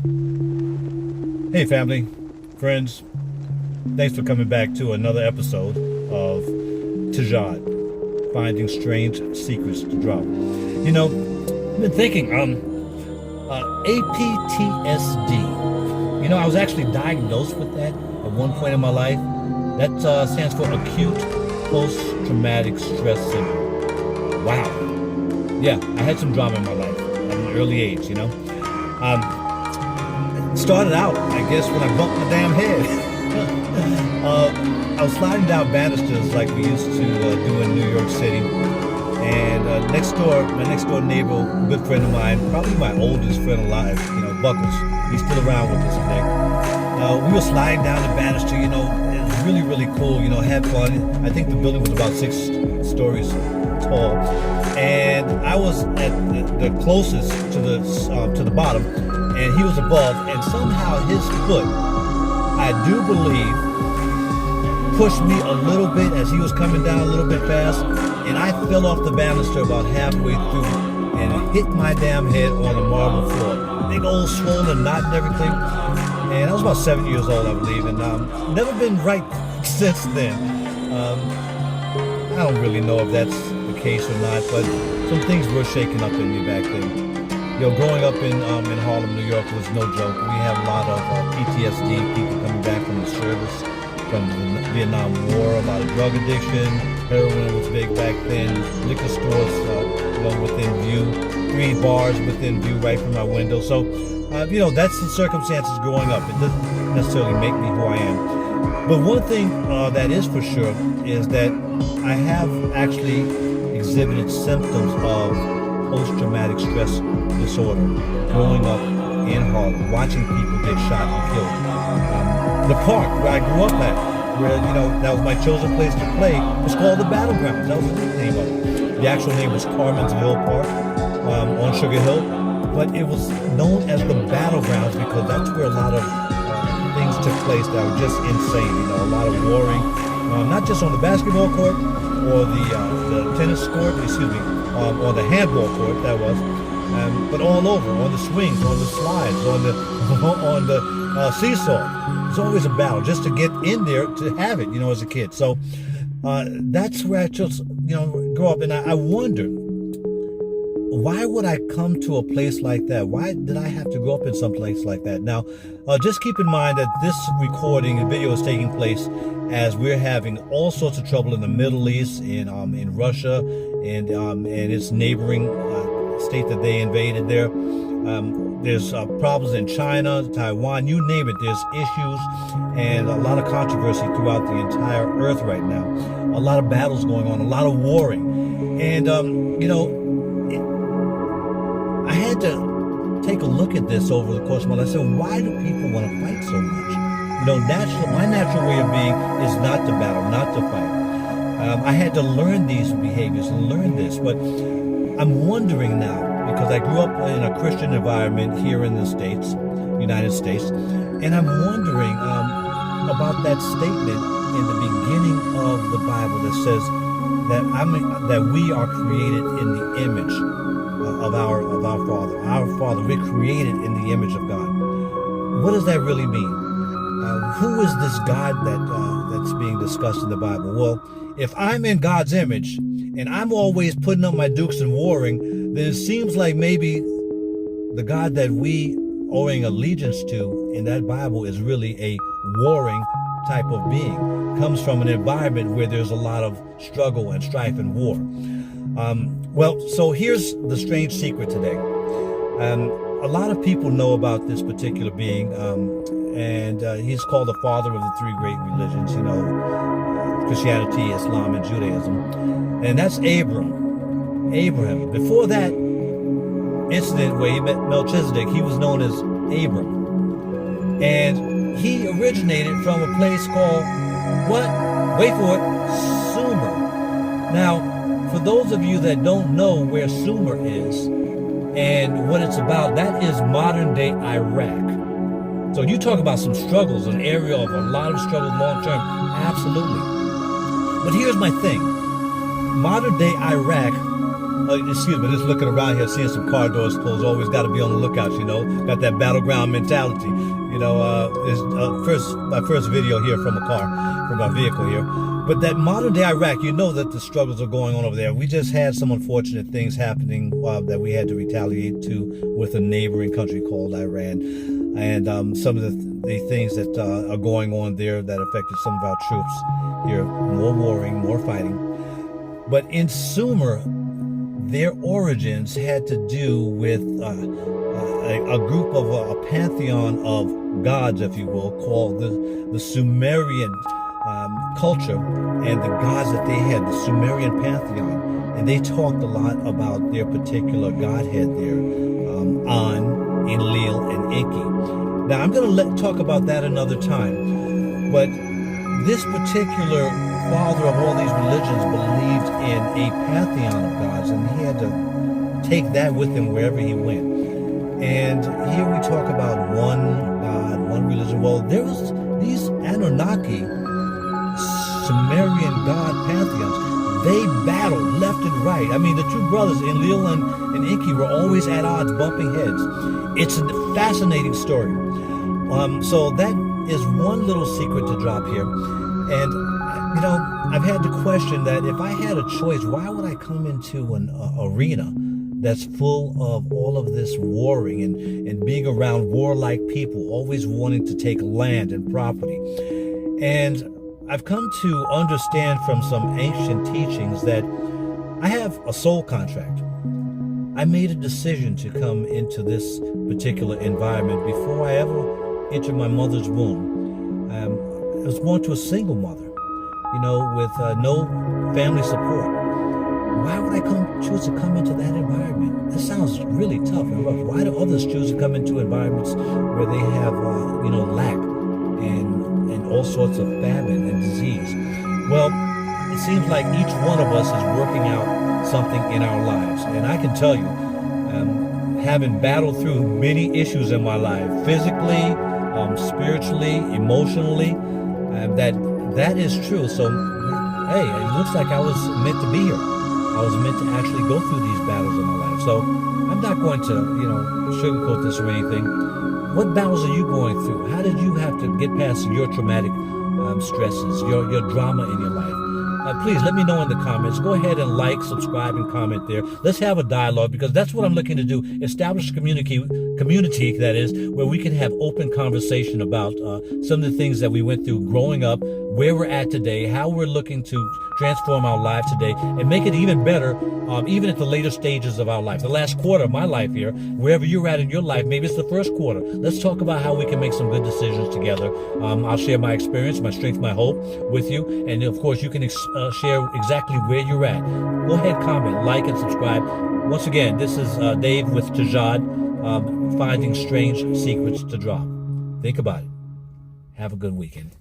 Hey family, friends, thanks for coming back to another episode of TAJJAD, Finding Strange Secrets to Drop. You know, I've been thinking, APTSD. You know, I was actually diagnosed with that at one point in my life. That stands for Acute Post-Traumatic Stress Syndrome. Wow. Yeah, I had some drama in my life at an early age, you know. Started out, I guess, when I bumped my damn head. I was sliding down banisters like we used to do in New York City. And my next door neighbor, a good friend of mine, probably my oldest friend alive, you know, Buckles. He's still around with us today. We were sliding down the banister, you know. It was really, really cool, you know, had fun. I think the building was about 6 stories tall. And I was at the closest to the bottom, and he was above, and somehow his foot, I do believe, pushed me a little bit as he was coming down a little bit fast, and I fell off the banister about halfway through and hit my damn head on the marble floor. Big old swollen knot and everything. And I was about 7 years old, I believe, and never been right since then. I don't really know if that's the case or not, but some things were shaking up in me back then. You know, growing up in Harlem, New York was no joke. We had a lot of PTSD, people coming back from the service, from the Vietnam War, a lot of drug addiction. Heroin was big back then. Liquor stores, you know, within view. 3 bars within view right from my window. So, you know, that's the circumstances growing up. It doesn't necessarily make me who I am. But one thing that is for sure is that I have actually exhibited symptoms of post-traumatic stress disorder growing up in Harlem, watching people get shot and killed. The park where I grew up at, where, you know, that was my chosen place to play, was called the Battlegrounds. That was the nickname of it. The actual name was Carmen'sville Park on Sugar Hill, but it was known as the Battlegrounds because that's where a lot of things took place that were just insane. You know, a lot of warring, not just on the basketball court or the tennis court, or the handball court, that was, but all over, on the swings, on the slides, on the seesaw. It's always a battle just to get in there to have it, you know, as a kid. So that's where I just, you know, grew up, and I wonder, why would I come to a place like that? Why did I have to grow up in some place like that? Now, just keep in mind that this recording and video is taking place as we're having all sorts of trouble in the Middle East, in Russia, and its neighboring state that they invaded there. There's problems in China, Taiwan, you name it. There's issues and a lot of controversy throughout the entire earth right now. A lot of battles going on, a lot of warring. And, you know, I had to take a look at this over the course of my life. I said, why do people want to fight so much? You know, my natural way of being is not to battle, not to fight. I had to learn these behaviors and learn this, but I'm wondering now, because I grew up in a Christian environment here in the States, United States, and I'm wondering about that statement in the beginning of the Bible that says that we are created in the image of our Father. Our Father, we're created in the image of God. What does that really mean? Who is this God that's being discussed in the Bible? Well, if I'm in God's image and I'm always putting up my dukes and warring, then it seems like maybe the God that we owing allegiance to in that Bible is really a warring type of being. Comes from an environment where there's a lot of struggle and strife and war. Well, so here's the strange secret today. A lot of people know about this particular being, and he's called the father of the 3 great religions, you know, Christianity, Islam, and Judaism. And that's Abraham. Before that incident where he met Melchizedek, he was known as Abram. And he originated from a place called, what? Wait for it, Sumer. Now, for those of you that don't know where Sumer is and what it's about, that is modern day Iraq. So you talk about some struggles, an area of a lot of struggles long term, absolutely. But here's my thing. Modern day Iraq Excuse me, just looking around here, seeing some car doors closed. Always got to be on the lookout, you know. Got that battleground mentality. You know, it's my first video here from a car, from my vehicle here. But that modern day Iraq, you know that the struggles are going on over there. We just had some unfortunate things happening that we had to retaliate to with a neighboring country called Iran. And some of the things that are going on there that affected some of our troops here. More warring, more fighting. But in Sumer, their origins had to do with a group of a pantheon of gods, if you will, called the Sumerian culture, and the gods that they had, the Sumerian pantheon. And they talked a lot about their particular godhead there, An, Enlil, and Enki. Now, I'm going to talk about that another time, but this particular father of all these religions believed in a pantheon of gods, and he had to take that with him wherever he went. And here we talk about one God, one religion. Well, there was these Anunnaki, Sumerian god pantheons. They battled left and right. I mean, the two brothers, Enlil and Enki, were always at odds, bumping heads. It's a fascinating story. So that is one little secret to drop here. And, you know, I've had to question that if I had a choice, why would I come into an arena that's full of all of this warring and being around warlike people, always wanting to take land and property? And I've come to understand from some ancient teachings that I have a soul contract. I made a decision to come into this particular environment before I ever entered my mother's womb. I was born to a single mother, you know, with no family support. Why would I choose to come into that environment? That sounds really tough and rough. Why do others choose to come into environments where they have, you know, lack and all sorts of famine and disease? Well, it seems like each one of us is working out something in our lives. And I can tell you, having battled through many issues in my life, physically, spiritually, emotionally, that is true. So, hey, it looks like I was meant to be here. I was meant to actually go through these battles in my life. So I'm not going to, you know, sugarcoat this or anything. What battles are you going through? How did you have to get past your traumatic stresses, your drama in your life? Please let me know in the comments. Go ahead and like, subscribe, and comment there. Let's have a dialogue, because that's what I'm looking to do. Establish a community that is, where we can have open conversation about some of the things that we went through growing up, where we're at today, how we're looking to transform our lives today, and make it even better, even at the later stages of our life. The last quarter of my life here, wherever you're at in your life, maybe it's the first quarter. Let's talk about how we can make some good decisions together. I'll share my experience, my strength, my hope with you. And of course, you can share exactly where you're at. Go ahead, comment, like, and subscribe. Once again, this is Dave with TAJJAD, finding strange secrets to drop. Think about it. Have a good weekend.